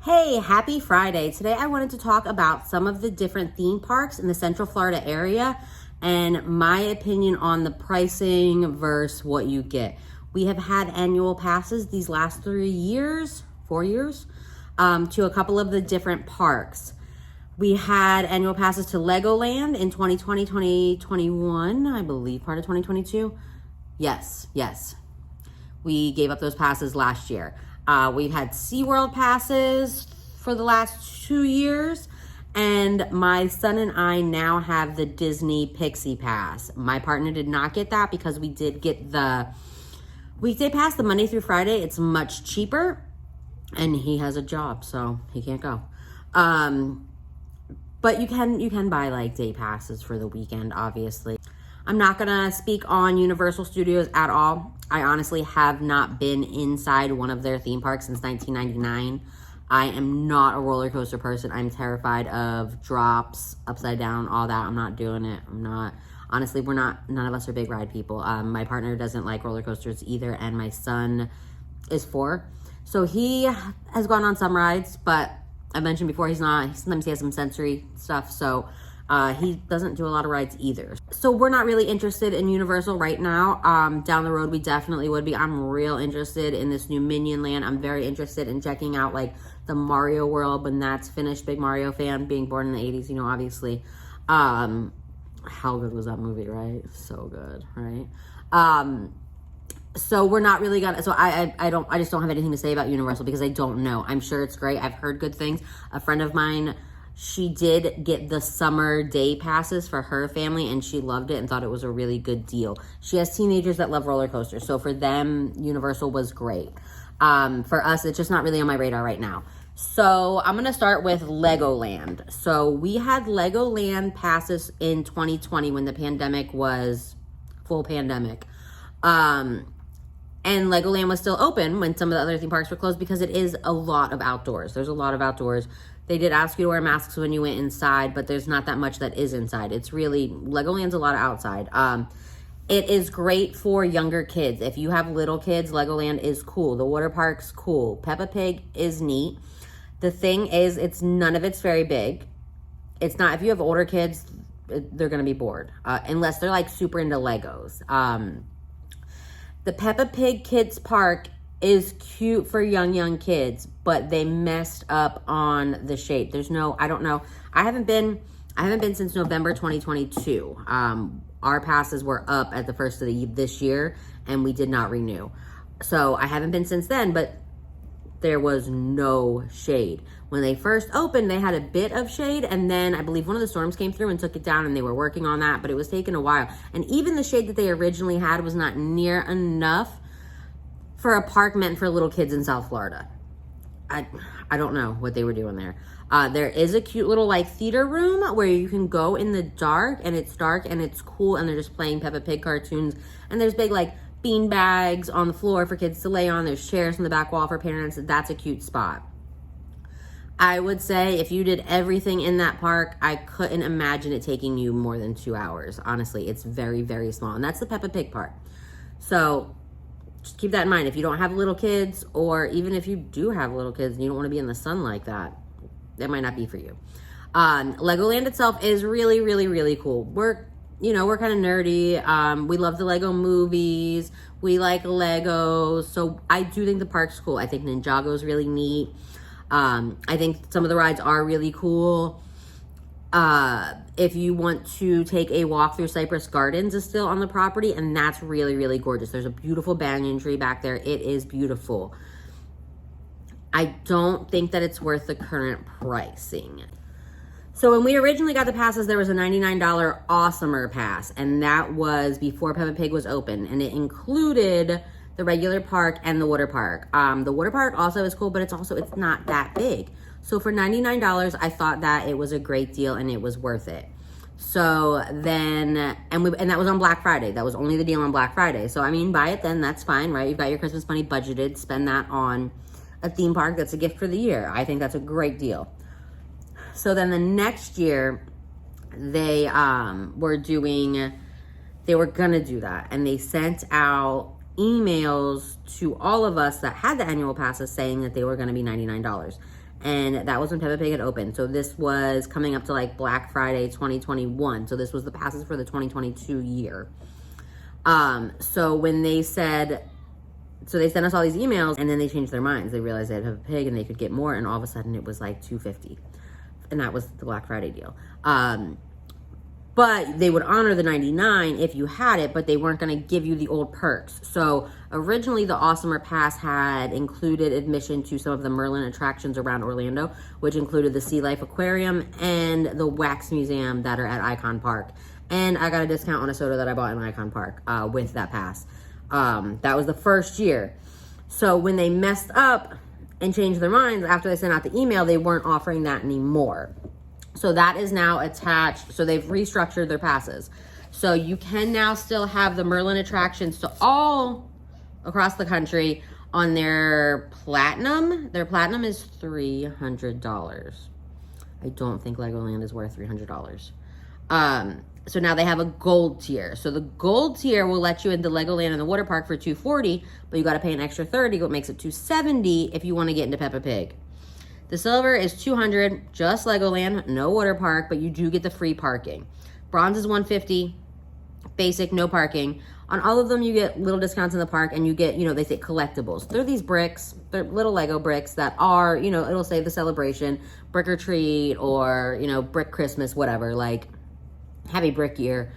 Hey, happy Friday. Today I wanted to talk about some of the different theme parks in the Central Florida area and my opinion on the pricing versus what you get. We have had annual passes these last 4 years, to a couple of the different parks. We had annual passes to LEGOland in 2020, 2021, I believe part of 2022. Yes. We gave up those passes last year. We've had SeaWorld passes for the last 2 years, and my son and I now have the Disney Pixie Pass. My partner did not get that because we did get the weekday pass, the Monday through Friday. It's much cheaper, and he has a job, so he can't go. But you can buy like day passes for the weekend, obviously. I'm not gonna speak on Universal Studios at all. I honestly have not been inside one of their theme parks since 1999. I am not a roller coaster person. I'm terrified of drops, upside down, all that. I'm not doing it. Honestly, none of us are big ride people. My partner doesn't like roller coasters either, and my son is 4. So he has gone on some rides, but I mentioned before, sometimes he has some sensory stuff, so he doesn't do a lot of rides either. So we're not really interested in Universal right now. Down the road, we definitely would be. I'm real interested in this new Minion Land. I'm very interested in checking out like the Mario World when that's finished. Big Mario fan, being born in the 80s, obviously. How good was that movie, right? So good, right? So we're not really gonna, so I just don't have anything to say about Universal because I don't know. I'm sure it's great. I've heard good things. A friend of mine, she did get the summer day passes for her family and she loved it and thought it was a really good deal. She has teenagers that love roller coasters. So for them, Universal was great. For us, it's just not really on my radar right now. So I'm going to start with LEGOland. So we had LEGOland passes in 2020 when the pandemic was full pandemic. And LEGOland was still open when some of the other theme parks were closed because it is a lot of outdoors. There's a lot of outdoors. They did ask you to wear masks when you went inside, but there's not that much that is inside. It's really, LEGOland's a lot of outside. It is great for younger kids. If you have little kids, LEGOland is cool. The water park's cool. Peppa Pig is neat. The thing is, none of it's very big. It's not, if you have older kids, they're going to be bored. Unless they're like super into Legos. The Peppa Pig Kids Park is cute for young kids, but they messed up on the shade. I don't know. I haven't been since November 2022. Our passes were up at the first of this year and we did not renew. So I haven't been since then, but there was no shade. When they first opened, they had a bit of shade, and then I believe one of the storms came through and took it down, and they were working on that, but it was taking a while. And even the shade that they originally had was not near enough for a park meant for little kids in South Florida. I don't know what they were doing there. There is a cute little like theater room where you can go in the dark, and it's dark and it's cool, and they're just playing Peppa Pig cartoons, and there's big like bean bags on the floor for kids to lay on. There's chairs on the back wall for parents. That's a cute spot. I would say if you did everything in that park, I couldn't imagine it taking you more than 2 hours. Honestly, it's very, very small. And that's the Peppa Pig part. So just keep that in mind. If you don't have little kids, or even if you do have little kids and you don't want to be in the sun like that, that might not be for you. LEGOland itself is really, really, really cool. We're kind of nerdy. We love the Lego movies. We like Legos. So I do think the park's cool. I think Ninjago is really neat. I think some of the rides are really cool. If you want to take a walk through Cypress Gardens is still on the property, and that's really, really gorgeous. There's a beautiful banyan tree back there. It is beautiful. I don't think that it's worth the current pricing. So when we originally got the passes, there was a $99 Awesomer pass, and that was before Peppa Pig was open, and it included the regular park and the water park. The water park also is cool, but it's not that big. So for $99, I thought that it was a great deal and it was worth it. So then, and that was on Black Friday. That was only the deal on Black Friday. So I mean, buy it then, that's fine, right? You've got your Christmas money budgeted, spend that on a theme park. That's a gift for the year. I think that's a great deal. So then the next year, they were gonna do that, and they sent out emails to all of us that had the annual passes saying that they were gonna be $99. And that was when Peppa Pig had opened. So this was coming up to like Black Friday 2021. So this was the passes for the 2022 year. So when they said, so they sent us all these emails, and then they changed their minds. They realized they had Peppa Pig and they could get more, and all of a sudden it was like $250. And that was the Black Friday deal. But they would honor the $99 if you had it, but they weren't going to give you the old perks. So originally the Awesomer Pass had included admission to some of the Merlin attractions around Orlando, which included the Sea Life Aquarium and the Wax Museum that are at Icon Park. And I got a discount on a soda that I bought in Icon Park with that pass. That was the first year. So when they messed up and changed their minds after they sent out the email, they weren't offering that anymore. So that is now attached. So they've restructured their passes. So you can now still have the Merlin attractions to all across the country on their platinum. Their platinum is $300. I don't think Legoland is worth $300. So now they have a gold tier. So the gold tier will let you into Legoland and the water park for $240, but you got to pay an extra $30, what makes it $270 if you want to get into Peppa Pig. The silver is $200, just Legoland, no water park, but you do get the free parking. Bronze is $150, basic, no parking. On all of them, you get little discounts in the park, and you get, you know, they say collectibles. They're these bricks, they're little Lego bricks that are, you know, it'll say the celebration, brick or treat, or, you know, brick Christmas, whatever, like happy brick year.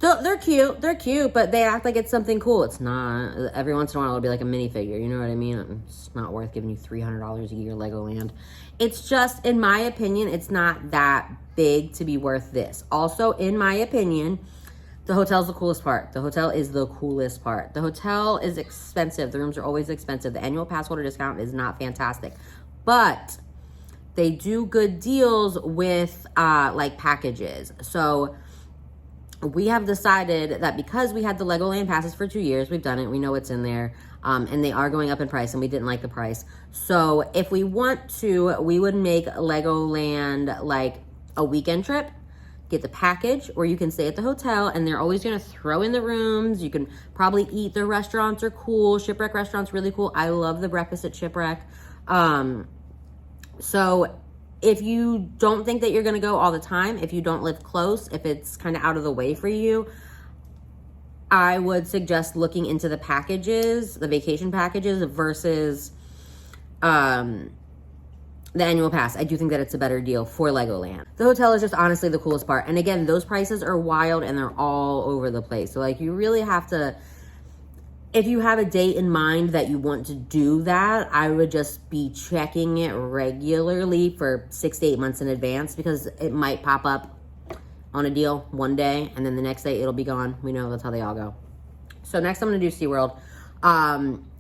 They're cute, but they act like it's something cool. It's not. Every once in a while, it'll be like a minifigure. You know what I mean? It's not worth giving you $300 a year, Legoland. It's just, in my opinion, it's not that big to be worth this. Also, in my opinion, the hotel's the coolest part. The hotel is the coolest part. The hotel is expensive. The rooms are always expensive. The annual pass holder discount is not fantastic. But they do good deals with, like, packages. So we have decided that because we had the Legoland passes for 2 years, we've done it, we know what's in there, and they are going up in price, and we didn't like the price. So if we want to, we would make Legoland like a weekend trip, get the package, or you can stay at the hotel, and they're always going to throw in the rooms. You can probably eat. Their restaurants are cool. Shipwreck restaurant's really cool. I love the breakfast at Shipwreck. So if you don't think that you're going to go all the time, if you don't live close, if it's kind of out of the way for you, I would suggest looking into the packages, the vacation packages versus the annual pass. I do think that it's a better deal for Legoland. The hotel is just honestly the coolest part. And again, those prices are wild and they're all over the place. So like you really have to, if you have a date in mind that you want to do that, I would just be checking it regularly for 6 to 8 months in advance, because it might pop up on a deal one day and then the next day it'll be gone. We know that's how they all go. So next I'm going to do SeaWorld.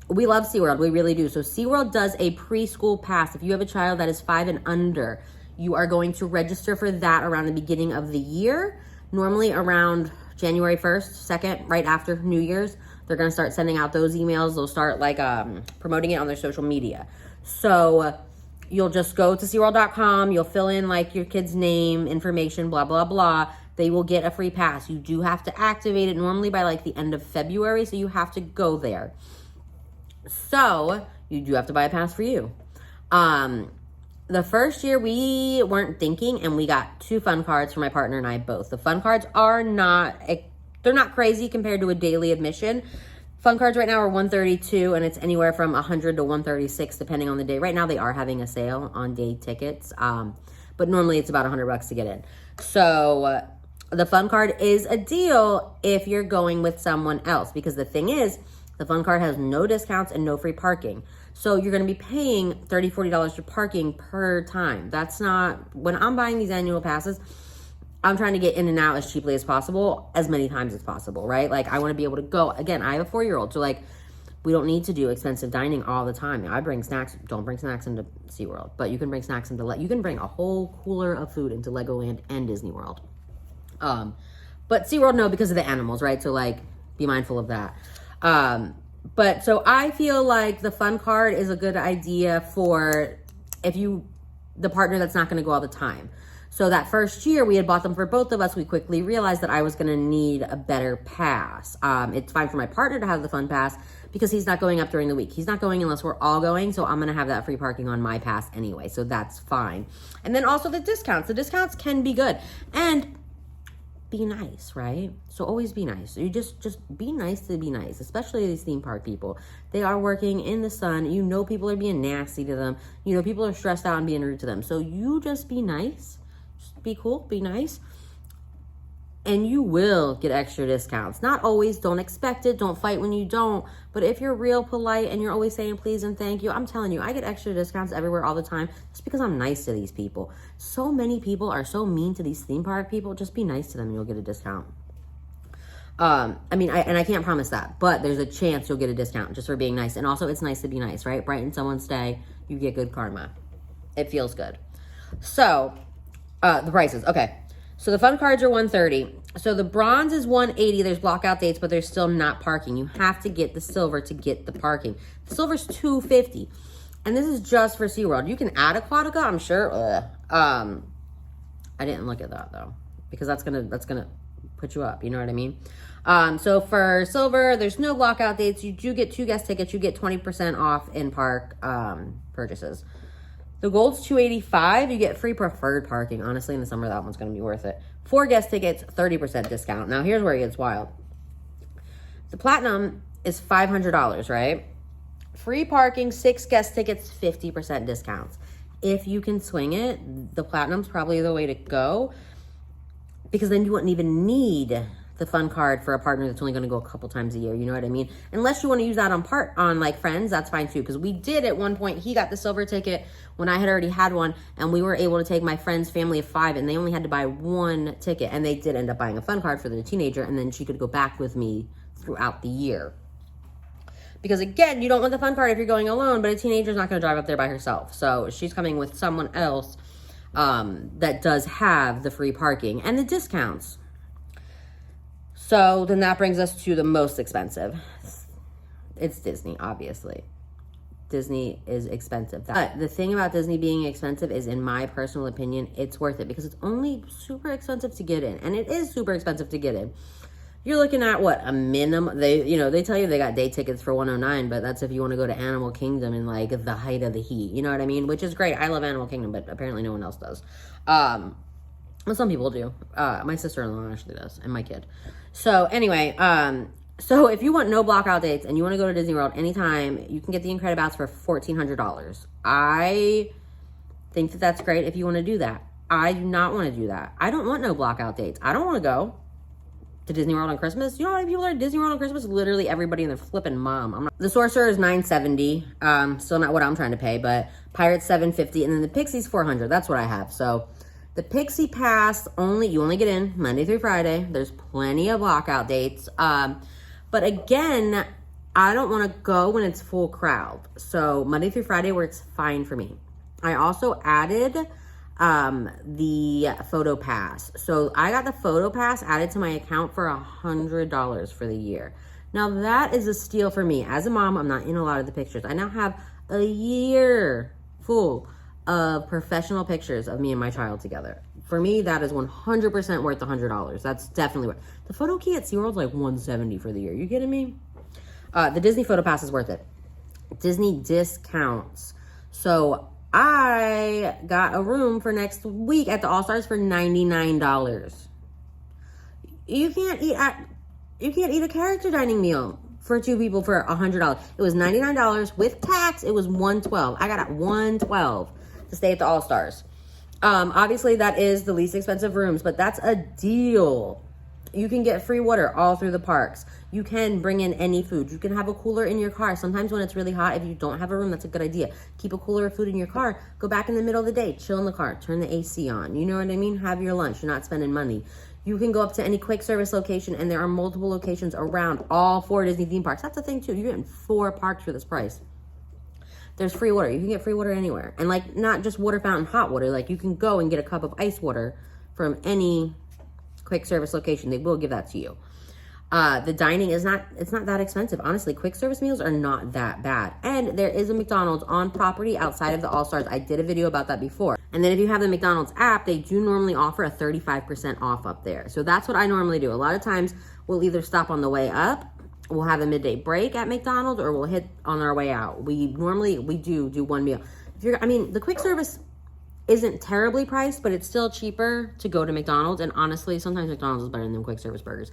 We love SeaWorld. We really do. So SeaWorld does a preschool pass. If you have a child that is 5 and under, you are going to register for that around the beginning of the year, normally around January 1st, 2nd, right after New Year's. They're going to start sending out those emails. They'll start like promoting it on their social media. So you'll just go to SeaWorld.com. You'll fill in like your kid's name, information, blah, blah, blah. They will get a free pass. You do have to activate it normally by like the end of February. So you have to go there. So you do have to buy a pass for you. The first year we weren't thinking, and we got 2 fun cards for my partner and I both. The fun cards are they're not crazy compared to a daily admission. Fun cards right now are $132, and it's anywhere from $100 to $136 depending on the day. Right now they are having a sale on day tickets, but normally it's about $100 to get in. So the fun card is a deal if you're going with someone else, because the thing is, the fun card has no discounts and no free parking. So you're going to be paying $30, $40 for parking per time. That's not, when I'm buying these annual passes, I'm trying to get in and out as cheaply as possible, as many times as possible, right? Like I want to be able to go. Again, I have a 4-year-old, so like we don't need to do expensive dining all the time. I bring snacks. Don't bring snacks into SeaWorld, but you can bring snacks into, you can bring a whole cooler of food into Legoland and Disney World. But SeaWorld, no, because of the animals, right? So like be mindful of that. But so I feel like the fun card is a good idea for the partner that's not going to go all the time. So that first year we had bought them for both of us. We quickly realized that I was going to need a better pass. It's fine for my partner to have the fun pass because he's not going up during the week. He's not going unless we're all going. So I'm going to have that free parking on my pass anyway. So that's fine. And then also the discounts. The discounts can be good. And be nice, right? So always be nice. You just be nice to be nice, especially these theme park people. They are working in the sun. You know people are being nasty to them. You know people are stressed out and being rude to them. So you just be nice. Just be cool, be nice. And you will get extra discounts. Not always, don't expect it, don't fight when you don't. But if you're real polite and you're always saying please and thank you, I'm telling you, I get extra discounts everywhere all the time just because I'm nice to these people. So many people are so mean to these theme park people. Just be nice to them and you'll get a discount. I can't promise that, but there's a chance you'll get a discount just for being nice. And also it's nice to be nice, right? Brighten someone's day, you get good karma. It feels good. So, the prices, okay. So the fun cards are $130. So the bronze is $180. There's blockout dates, but there's still not parking. You have to get the silver to get the parking. The silver's $250. And this is just for SeaWorld. You can add Aquatica, I'm sure. I didn't look at that though, because that's gonna put you up, you know what I mean? So for silver, there's no blockout dates. You do get 2 guest tickets. You get 20% off in park purchases. The gold's $285. You get free preferred parking. Honestly, in the summer, that one's going to be worth it. 4 guest tickets, 30% discount. Now, here's where it gets wild. The platinum is $500, right? Free parking, 6 guest tickets, 50% discounts. If you can swing it, the platinum's probably the way to go because then you wouldn't even need the fun card for a partner that's only going to go a couple times a year. You know what I mean? Unless you want to use that on like friends, that's fine too. Because we did at one point, he got the silver ticket when I had already had one, and we were able to take my friend's family of 5, and they only had to buy 1 ticket, and they did end up buying a fun card for the teenager, and then she could go back with me throughout the year. Because again, you don't want the fun card if you're going alone, but a teenager's not going to drive up there by herself. So she's coming with someone else that does have the free parking and the discounts. So then that brings us to the most expensive. It's Disney, obviously. Disney is expensive. But the thing about Disney being expensive is, in my personal opinion, it's worth it because it's only super expensive to get in. And it is super expensive to get in. You're looking at what, a minimum? They tell you they got day tickets for $109, but that's if you want to go to Animal Kingdom in like the height of the heat. You know what I mean? Which is great. I love Animal Kingdom, but apparently no one else does. Well, some people do. My sister-in-law actually does, and my kid. So anyway, so if you want no blockout dates and you want to go to Disney World anytime, you can get the Incredibouts for $1,400. I think that that's great if you want to do that. I do not want to do that. I don't want no blockout dates. I don't want to go to Disney World on Christmas. You know how many people are at Disney World on Christmas? Literally everybody and their flipping mom. The Sorcerer is $970. Still not what I'm trying to pay, but Pirates $750, and then the Pixie's $400. That's what I have. So the Pixie Pass, you only get in Monday through Friday. There's plenty of blockout dates. But again, I don't want to go when it's full crowd. So Monday through Friday works fine for me. I also added the photo pass. So I got the photo pass added to my account for $100 for the year. Now that is a steal for me. As a mom, I'm not in a lot of the pictures. I now have a year full of professional pictures of me and my child together. For me, that is 100% worth the $100. That's definitely worth. The photo key at SeaWorld's like $170 for the year. You kidding me? The Disney photo pass is worth it. Disney discounts. So I got a room for next week at the All-Stars for $99. You can't eat a character dining meal for 2 people for $100. It was $99 with tax. It was $112. I got at $112 to stay at the All-Stars. Obviously that is the least expensive rooms, but that's a deal. You can get free water all through the parks. You can bring in any food. You can have a cooler in your car. Sometimes when it's really hot, if you don't have a room, that's a good idea. Keep a cooler of food in your car. Go back in the middle of the day, chill in the car, turn the AC on. You know what I mean? Have your lunch. You're not spending money. You can go up to any quick service location, and there are multiple locations around all 4 Disney theme parks. That's the thing too. You're getting 4 parks for this price. There's free water. You can get free water anywhere. And like, not just water fountain, hot water. Like, you can go and get a cup of ice water from any quick service location. They will give that to you. The dining is not that expensive. Honestly, quick service meals are not that bad. And there is a McDonald's on property outside of the All-Stars. I did a video about that before. And then if you have the McDonald's app, they do normally offer a 35% off up there. So that's what I normally do. A lot of times we'll either stop on the way up, we'll have a midday break at McDonald's, or we'll hit on our way out. We do one meal. The quick service isn't terribly priced, but it's still cheaper to go to McDonald's. And honestly, sometimes McDonald's is better than quick service burgers.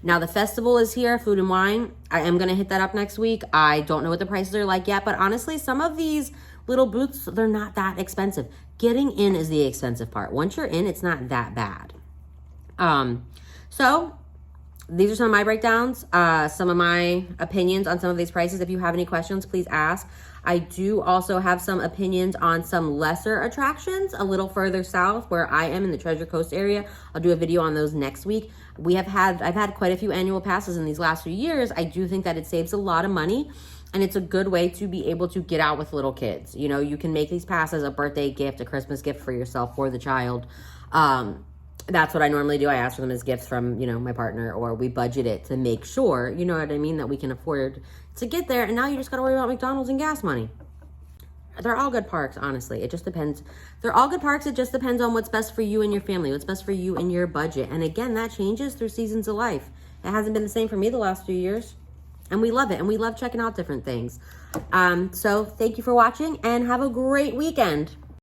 Now the festival is here, Food and Wine. I am going to hit that up next week. I don't know what the prices are like yet, but honestly, some of these little booths, they're not that expensive. Getting in is the expensive part. Once you're in, it's not that bad. So these are some of my breakdowns, some of my opinions on some of these prices. If you have any questions, please ask. I do also have some opinions on some lesser attractions a little further south where I am in the Treasure Coast area. I'll do a video on those next week. I've had quite a few annual passes in these last few years. I do think that it saves a lot of money, and it's a good way to be able to get out with little kids. You know, you can make these passes a birthday gift, a Christmas gift for yourself, for the child. That's what I normally do. I ask for them as gifts from, my partner, or we budget it to make sure, you know what I mean, that we can afford to get there. And now you just got to worry about McDonald's and gas money. They're all good parks, honestly. It just depends. They're all good parks. It just depends on what's best for you and your family, what's best for you and your budget. And again, that changes through seasons of life. It hasn't been the same for me the last few years. And we love it. And we love checking out different things. So thank you for watching and have a great weekend.